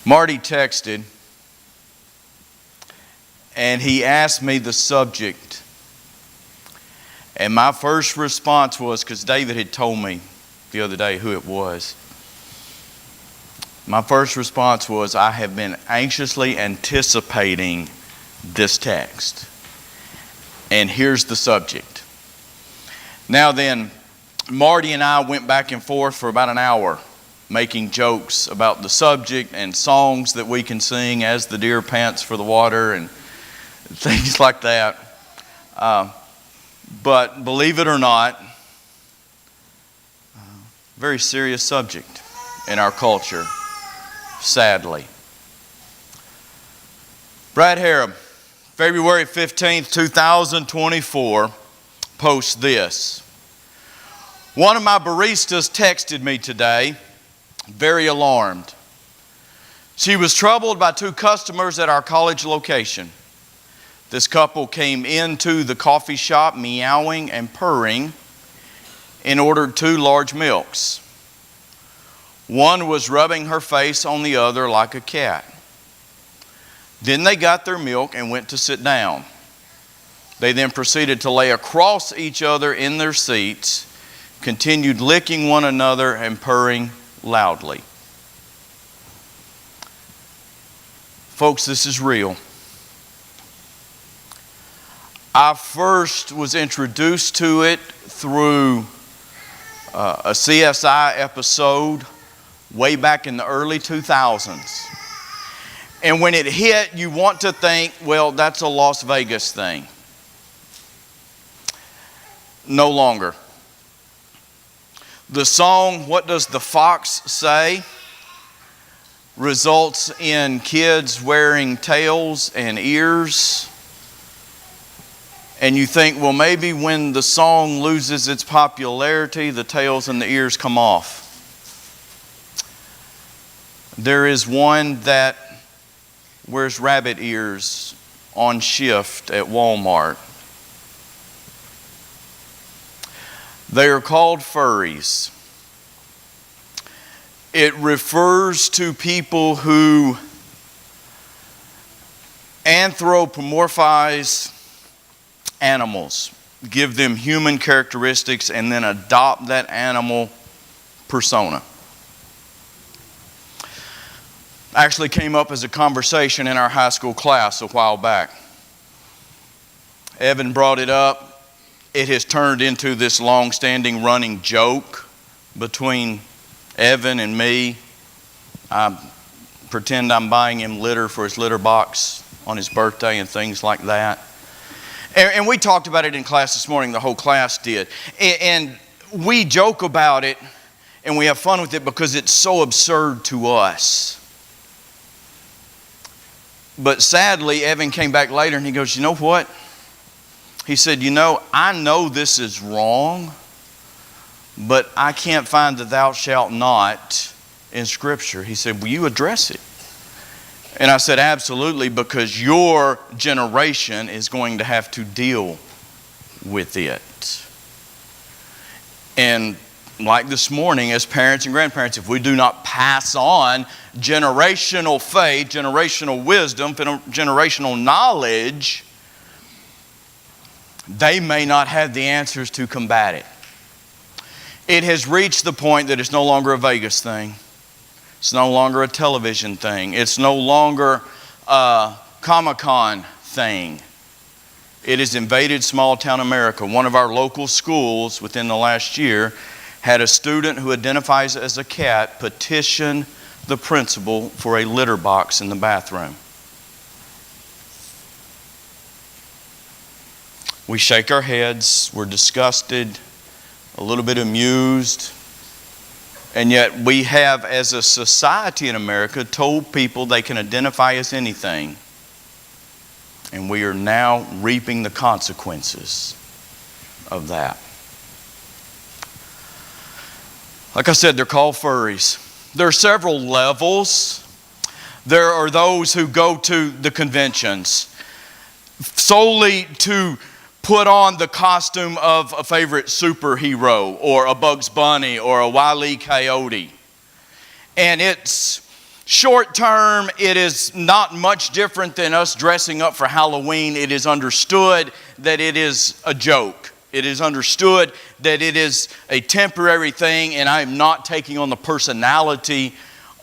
Marty texted, and he asked me the subject. And my first response was, because David had told me the other day who it was. My first response was, I have been anxiously anticipating this text. And here's the subject. Now then, Marty and I went back and forth for about an hour, making jokes about the subject and songs that we can sing as the deer pants for the water and things like that. But believe it or not, very serious subject in our culture, sadly. Brad Harrop, February 15th, 2024, posts this. One of my baristas texted me today, very alarmed. She was troubled by two customers at our college location. This couple came into the coffee shop meowing and purring and ordered 2 large milks. One was rubbing her face on the other like a cat. Then they got their milk and went to sit down. They then proceeded to lay across each other in their seats, continued licking one another and purring loudly. Folks, this is real. I first was introduced to it through a CSI episode way back in the early 2000s. And when it hit, you want to think, well, that's a Las Vegas thing. No longer. The song, What Does the Fox Say? Results in kids wearing tails and ears. And you think, well, maybe when the song loses its popularity, the tails and the ears come off. There is one that wears rabbit ears on shift at Walmart. They are called furries. It refers to people who anthropomorphize animals, give them human characteristics, and then adopt that animal persona. Actually came up as a conversation in our high school class a while back. Evan brought it up. It has turned into this long-standing running joke between Evan and me. I pretend I'm buying him litter for his litter box on his birthday and things like that. And we talked about it in class this morning, the whole class did. And we joke about it and we have fun with it because it's so absurd to us. But sadly, Evan came back later and he goes, you know what? He said, I know this is wrong, but I can't find the thou shalt not in Scripture. He said, will you address it? And I said, absolutely, because your generation is going to have to deal with it. And like this morning, as parents and grandparents, if we do not pass on generational faith, generational wisdom, generational knowledge, they may not have the answers to combat it. It has reached the point that it's no longer a Vegas thing. It's no longer a television thing. It's no longer a Comic-Con thing. It has invaded small town America. One of our local schools within the last year had a student who identifies as a cat petition the principal for a litter box in the bathroom. We shake our heads, we're disgusted, a little bit amused, and yet we have, as a society in America, told people they can identify as anything. And we are now reaping the consequences of that. Like I said, they're called furries. There are several levels. There are those who go to the conventions solely to put on the costume of a favorite superhero or a Bugs Bunny or a Wile E. Coyote. And it's Short term, it is not much different than us dressing up for Halloween. It is understood that it is a joke. It is understood that it is a temporary thing, and I am not taking on the personality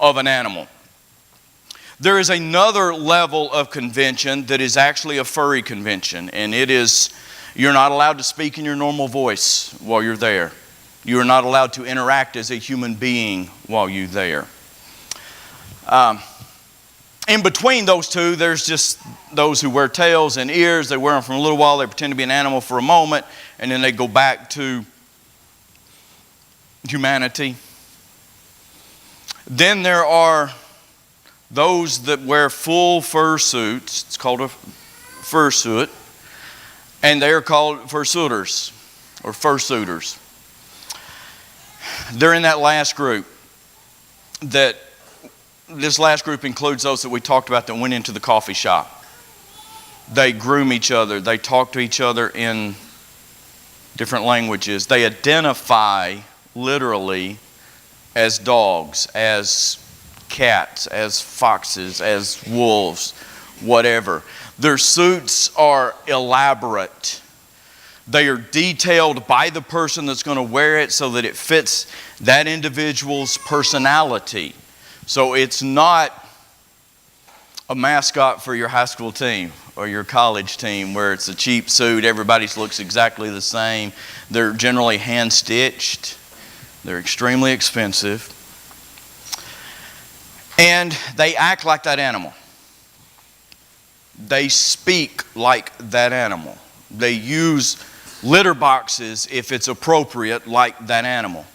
of an animal. There is another level of convention that is actually a furry convention, and it is, you're not allowed to speak in your normal voice while you're there. You are not allowed to interact as a human being while you're there. In between those two, there's just those who wear tails and ears. They wear them for a little while. They pretend to be an animal for a moment, and then they go back to humanity. Then there are those that wear full fur suits. It's called a fursuit, and they are called fursuiters or fursuiters. They're in that last group. This last group includes those that we talked about that went into the coffee shop. They groom each other. They talk to each other in different languages. They identify literally as dogs, as cats, as foxes, as wolves, whatever. Their suits are elaborate. They are detailed by the person that's going to wear it so that it fits that individual's personality. So it's not a mascot for your high school team or your college team where it's a cheap suit, everybody looks exactly the same. They're generally hand-stitched. They're extremely expensive. And they act like that animal. They speak like that animal. They use litter boxes if it's appropriate like that animal.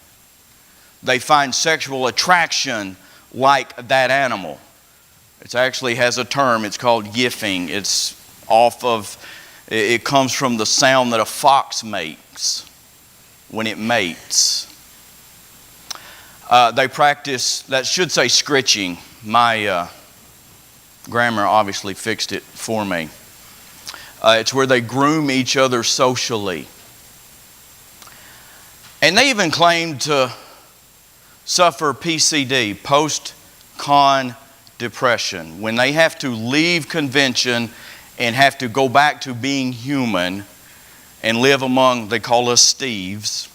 They find sexual attraction like that animal. It actually has a term. It's called yiffing. It comes from the sound that a fox makes when it mates. They practice, that should say scritching. My grammar obviously fixed it for me. It's where they groom each other socially. And they even claim to suffer PCD, post-con depression, when they have to leave convention and have to go back to being human and live among, they call us Steves.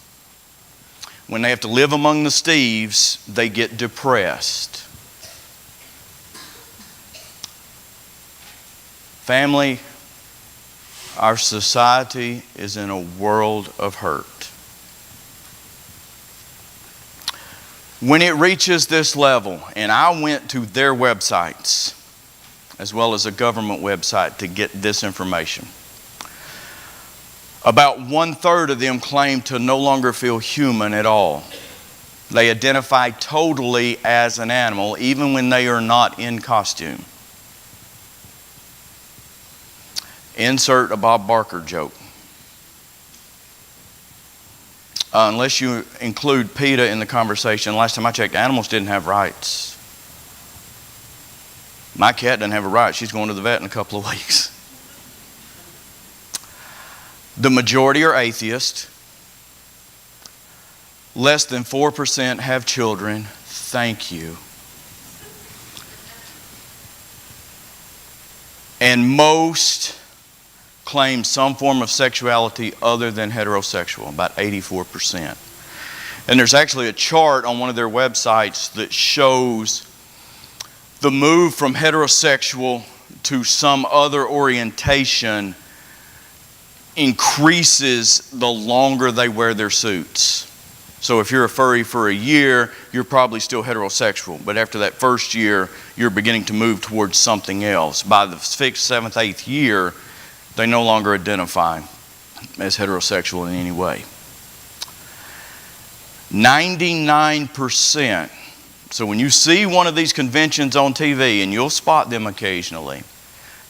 When they have to live among the Steves, they get depressed. Family, our society is in a world of hurt. When it reaches this level, and I went to their websites, as well as a government website to get this information, about 1/3 of them claim to no longer feel human at all. They identify totally as an animal, even when they are not in costume. Insert a Bob Barker joke. Unless you include PETA in the conversation, last time I checked, animals didn't have rights. My cat doesn't have a right. She's going to the vet in a couple of weeks. The majority are atheist. Less than 4% have children. Thank you. And most claim some form of sexuality other than heterosexual, about 84%. And there's actually a chart on one of their websites that shows the move from heterosexual to some other orientation increases the longer they wear their suits. So if you're a furry for a year, you're probably still heterosexual. But after that first year, you're beginning to move towards something else. By the 6th, 7th, 8th year, they no longer identify as heterosexual in any way. 99%. So when you see one of these conventions on TV, and you'll spot them occasionally,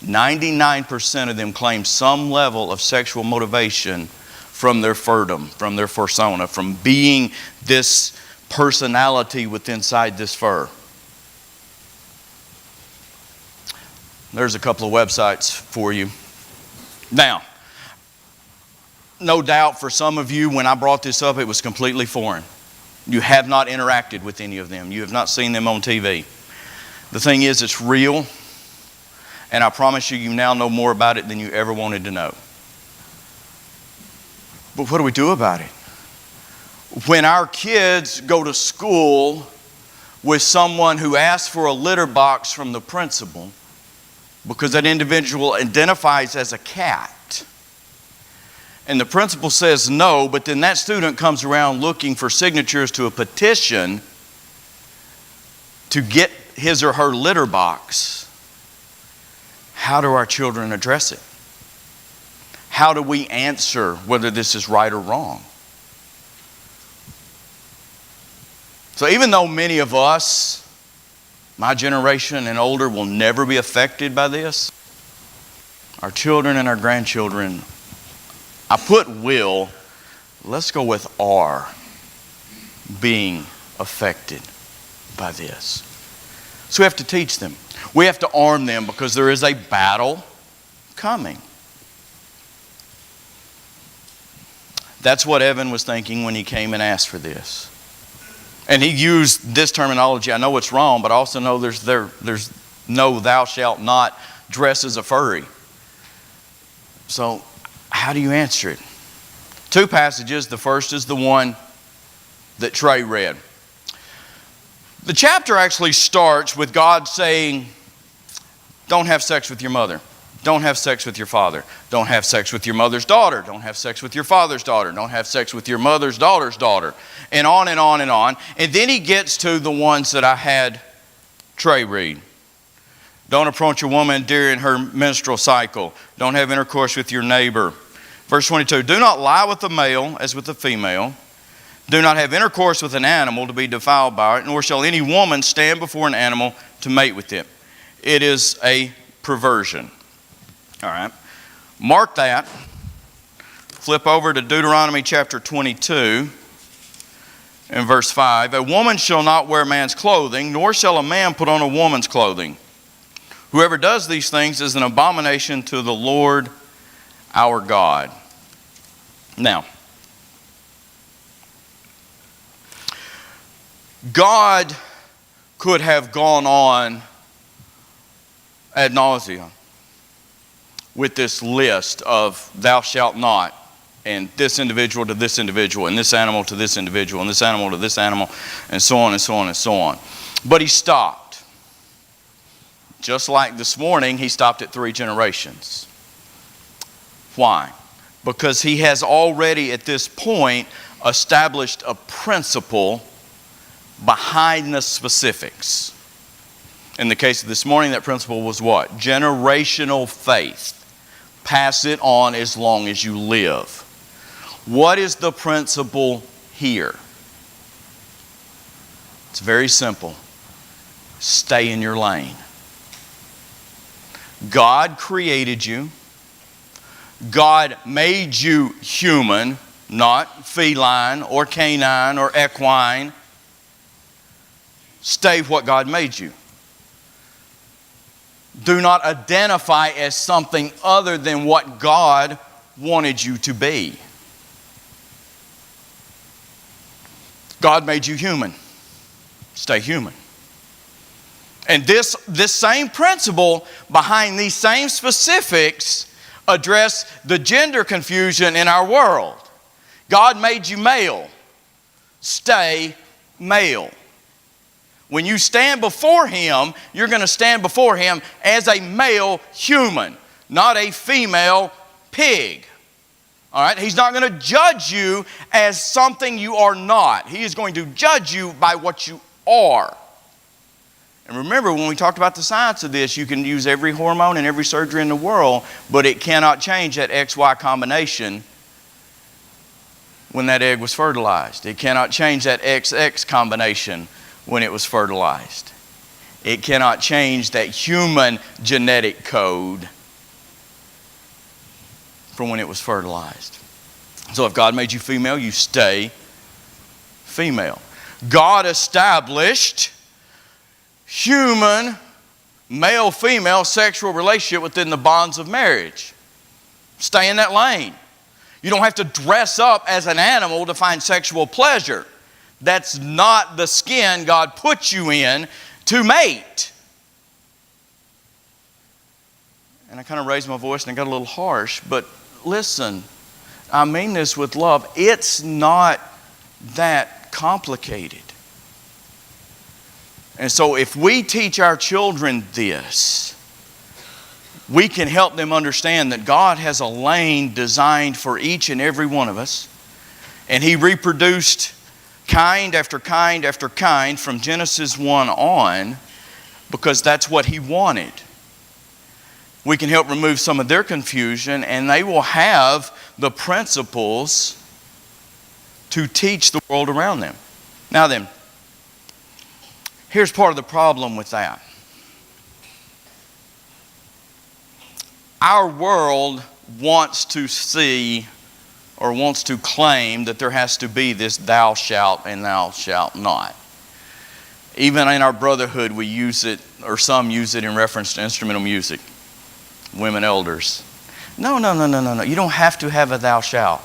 99% of them claim some level of sexual motivation from their furdom, from their fursona, from being this personality within inside this fur. There's a couple of websites for you. Now, no doubt for some of you, when I brought this up, it was completely foreign. You have not interacted with any of them. You have not seen them on TV. The thing is, it's real, and I promise you, you now know more about it than you ever wanted to know. But what do we do about it? When our kids go to school with someone who asks for a litter box from the principal because that individual identifies as a cat, and the principal says no, but then that student comes around looking for signatures to a petition to get his or her litter box, how do our children address it? How do we answer whether this is right or wrong? So even though many of us, my generation and older, will never be affected by this, our children and our grandchildren, I put will, let's go with are, being affected by this. So we have to teach them. We have to arm them because there is a battle coming. That's what Evan was thinking when he came and asked for this. And he used this terminology. I know it's wrong, but I also know there's no thou shalt not dress as a furry. So how do you answer it? Two passages. The first is the one that Trey read. The chapter actually starts with God saying, don't have sex with your mother. Don't have sex with your father. Don't have sex with your mother's daughter. Don't have sex with your father's daughter. Don't have sex with your mother's daughter's daughter. And on and on and on. And then he gets to the ones that I had Trey read. Don't approach a woman during her menstrual cycle. Don't have intercourse with your neighbor. Verse 22, do not lie with the male as with the female. Do not have intercourse with an animal to be defiled by it, nor shall any woman stand before an animal to mate with it. It is a perversion. All right. Mark that. Flip over to Deuteronomy chapter 22 and verse 5. A woman shall not wear man's clothing, nor shall a man put on a woman's clothing. Whoever does these things is an abomination to the Lord our God. Now, God could have gone on ad nauseum with this list of thou shalt not, and this individual to this individual, and this animal to this individual, and this animal to this animal, and so on and so on and so on. But he stopped. Just like this morning, he stopped at 3 generations. Why? Because he has already at this point established a principle behind the specifics. In the case of this morning, that principle was what? Generational faith. Pass it on as long as you live. What is the principle here? It's very simple. Stay in your lane. God created you. God made you human, not feline or canine or equine. Stay what God made you. Do not identify as something other than what God wanted you to be. God made you human. Stay human. And this same principle behind these same specifics address the gender confusion in our world. God made you male. Stay male. When you stand before Him, you're going to stand before Him as a male human, not a female pig. All right? He's not going to judge you as something you are not. He is going to judge you by what you are. And remember, when we talked about the science of this, you can use every hormone and every surgery in the world, but it cannot change that XY combination when that egg was fertilized. It cannot change that XX combination when it was fertilized. It cannot change that human genetic code from when it was fertilized. So if God made you female, you stay female. God established human male-female sexual relationship within the bonds of marriage. Stay in that lane. You don't have to dress up as an animal to find sexual pleasure. That's not the skin God put you in to mate. and I kind of raised my voice and I got a little harsh, but listen, I mean this with love. It's not that complicated. And so if we teach our children this, we can help them understand that God has a lane designed for each and every one of us. And He reproduced kind after kind after kind from Genesis 1 on because that's what He wanted. We can help remove some of their confusion, and they will have the principles to teach the world around them. Now then, here's part of the problem with that. Our world wants to see or wants to claim that there has to be this thou shalt and thou shalt not. Even in our brotherhood, we use it, or some use it in reference to instrumental music. Women elders. No. You don't have to have a thou shalt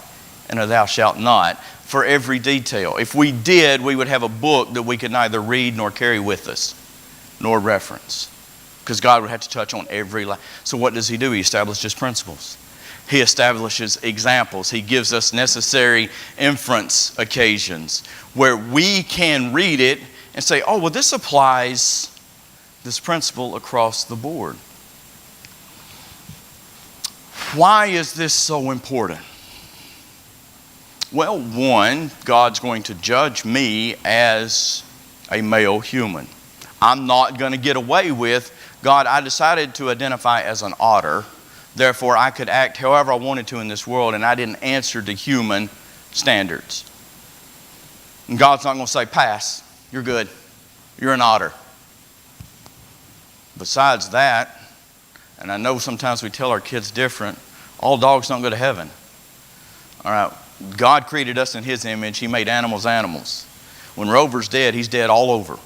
and a thou shalt not for every detail. If we did, we would have a book that we could neither read nor carry with us, nor reference. Because God would have to touch on every life. So what does He do? He establishes principles. He establishes examples. He gives us necessary inference occasions where we can read it and say, oh, well, this applies this principle across the board. Why is this so important? Well, one, God's going to judge me as a male human. I'm not going to get away with, God, I decided to identify as an otter. Therefore, I could act however I wanted to in this world, and I didn't answer to human standards. And God's not going to say, pass, you're good, you're an otter. Besides that, and I know sometimes we tell our kids different, all dogs don't go to heaven. All right, God created us in His image. He made animals animals. When Rover's dead, he's dead all over. All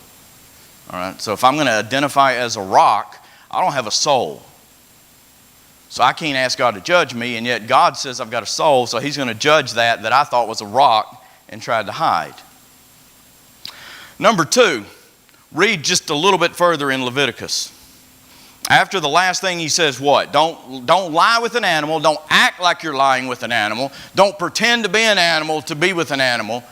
right, so if I'm going to identify as a rock, I don't have a soul. So I can't ask God to judge me, and yet God says I've got a soul, so He's going to judge that I thought was a rock and tried to hide. Number two, read just a little bit further in Leviticus. After the last thing He says what? Don't lie with an animal. Don't act like you're lying with an animal. Don't pretend to be an animal to be with an animal.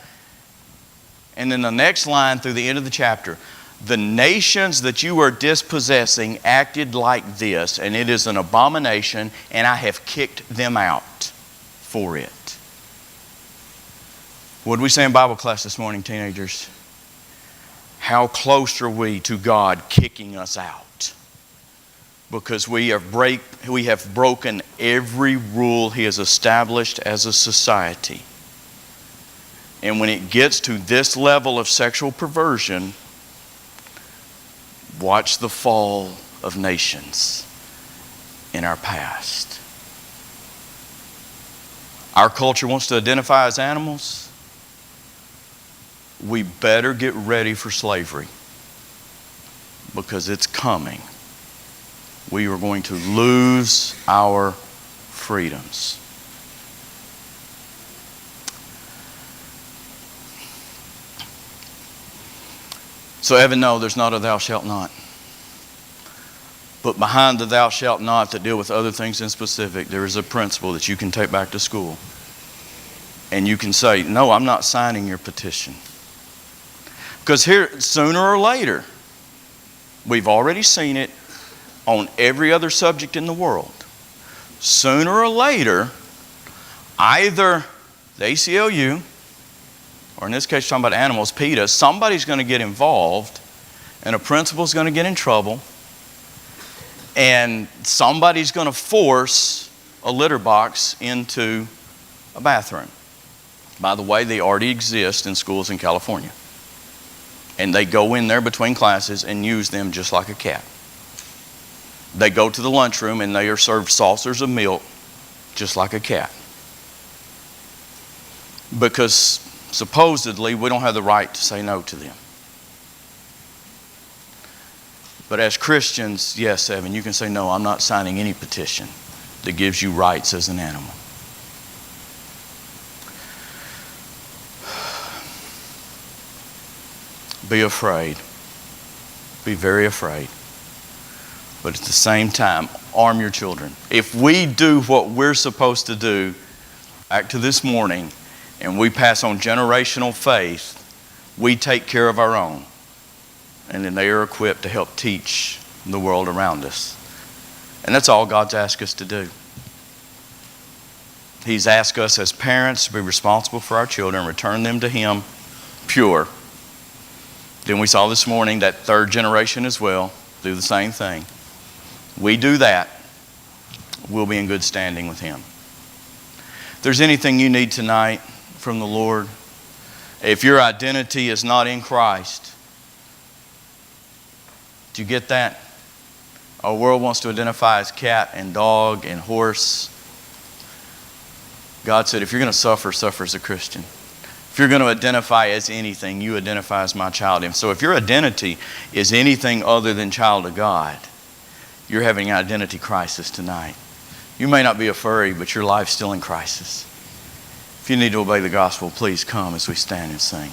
And then the next line through the end of the chapter, the nations that you are dispossessing acted like this, and it is an abomination, and I have kicked them out for it. What did we say in Bible class this morning, teenagers? How close are we to God kicking us out? Because we have broken every rule He has established as a society. And when it gets to this level of sexual perversion, watch the fall of nations in our past. Our culture wants to identify as animals. We better get ready for slavery because it's coming. We are going to lose our freedoms. So Evan, no, there's not a thou shalt not. But behind the thou shalt not that deal with other things in specific, there is a principle that you can take back to school. And you can say, no, I'm not signing your petition. Because here, sooner or later, we've already seen it on every other subject in the world. Sooner or later, either the ACLU, or in this case, talking about animals, PETA, somebody's going to get involved, and a principal's going to get in trouble, and somebody's going to force a litter box into a bathroom. By the way, they already exist in schools in California. And they go in there between classes and use them just like a cat. They go to the lunchroom and they are served saucers of milk just like a cat. Because supposedly we don't have the right to say no to them. But as Christians, yes, Evan, you can say, no, I'm not signing any petition that gives you rights as an animal. Be afraid. Be very afraid. But at the same time, arm your children. If we do what we're supposed to do, back to this morning, and we pass on generational faith, we take care of our own. And then they are equipped to help teach the world around us. And that's all God's asked us to do. He's asked us as parents to be responsible for our children, return them to Him pure. Then we saw this morning that third generation as well do the same thing. We do that, we'll be in good standing with Him. If there's anything you need tonight from the Lord, if your identity is not in Christ, do you get that? Our world wants to identify as cat and dog and horse. God said, if you're going to suffer, suffer as a Christian. If you're going to identify as anything, you identify as my child. And so if your identity is anything other than child of God, you're having an identity crisis tonight. You may not be a furry, but your life's still in crisis. If you need to obey the gospel, please come as we stand and sing.